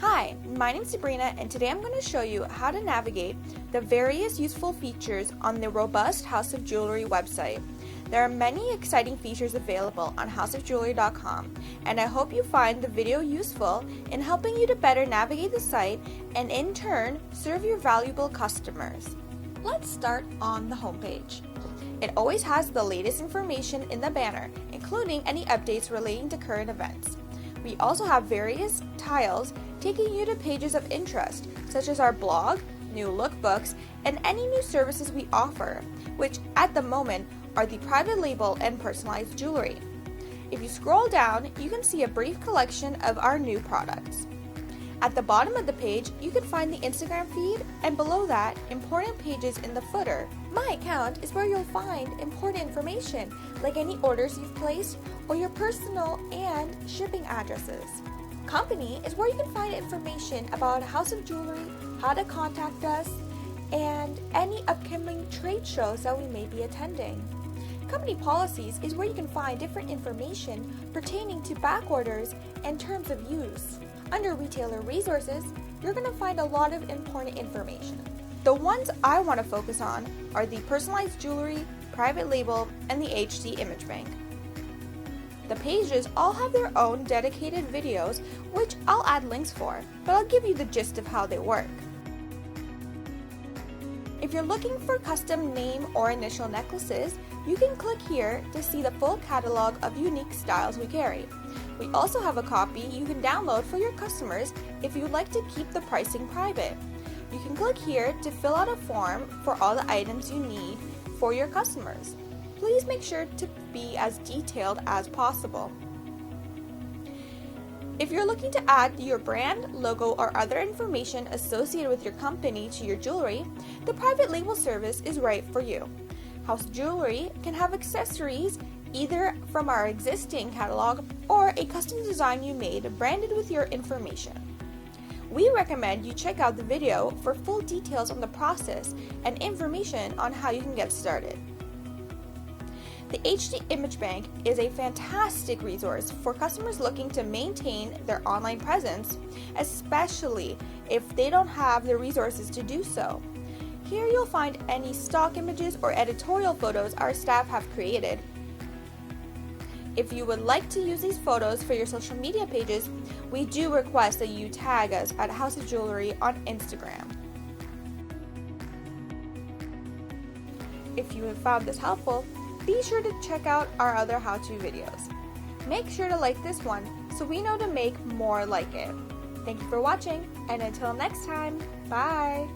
Hi, my name is Sabrina, and today I'm going to show you how to navigate the various useful features on the robust House of Jewellery website. There are many exciting features available on houseofjewellery.com, and I hope you find the video useful in helping you to better navigate the site and in turn serve your valuable customers. Let's start on the homepage. It always has the latest information in the banner, including any updates relating to current events. We also have various tiles taking you to pages of interest, such as our blog, new lookbooks, and any new services we offer, which at the moment are the private label and personalized jewelry. If you scroll down, you can see a brief collection of our new products. At the bottom of the page, you can find the Instagram feed, and below that, important pages in the footer. My Account is where you'll find important information, like any orders you've placed or your personal and shipping addresses. Company is where you can find information about House of Jewellery, how to contact us, and any upcoming trade shows that we may be attending. Company Policies is where you can find different information pertaining to back orders and terms of use. Under Retailer Resources, you're going to find a lot of important information. The ones I want to focus on are the personalized jewelry, private label, and the HD image bank. The pages all have their own dedicated videos, which I'll add links for, but I'll give you the gist of how they work. If you're looking for custom name or initial necklaces, you can click here to see the full catalog of unique styles we carry. We also have a copy you can download for your customers if you'd like to keep the pricing private. You can click here to fill out a form for all the items you need for your customers. Please make sure to be as detailed as possible. If you're looking to add your brand, logo, or other information associated with your company to your jewelry, the private label service is right for you. House Jewellery can have accessories either from our existing catalog or a custom design you made branded with your information. We recommend you check out the video for full details on the process and information on how you can get started. The HD Image Bank is a fantastic resource for customers looking to maintain their online presence, especially if they don't have the resources to do so. Here you'll find any stock images or editorial photos our staff have created. If you would like to use these photos for your social media pages, we do request that you tag us at House of Jewellery on Instagram. If you have found this helpful, be sure to check out our other how-to videos. Make sure to like this one so we know to make more like it. Thank you for watching, and until next time, bye!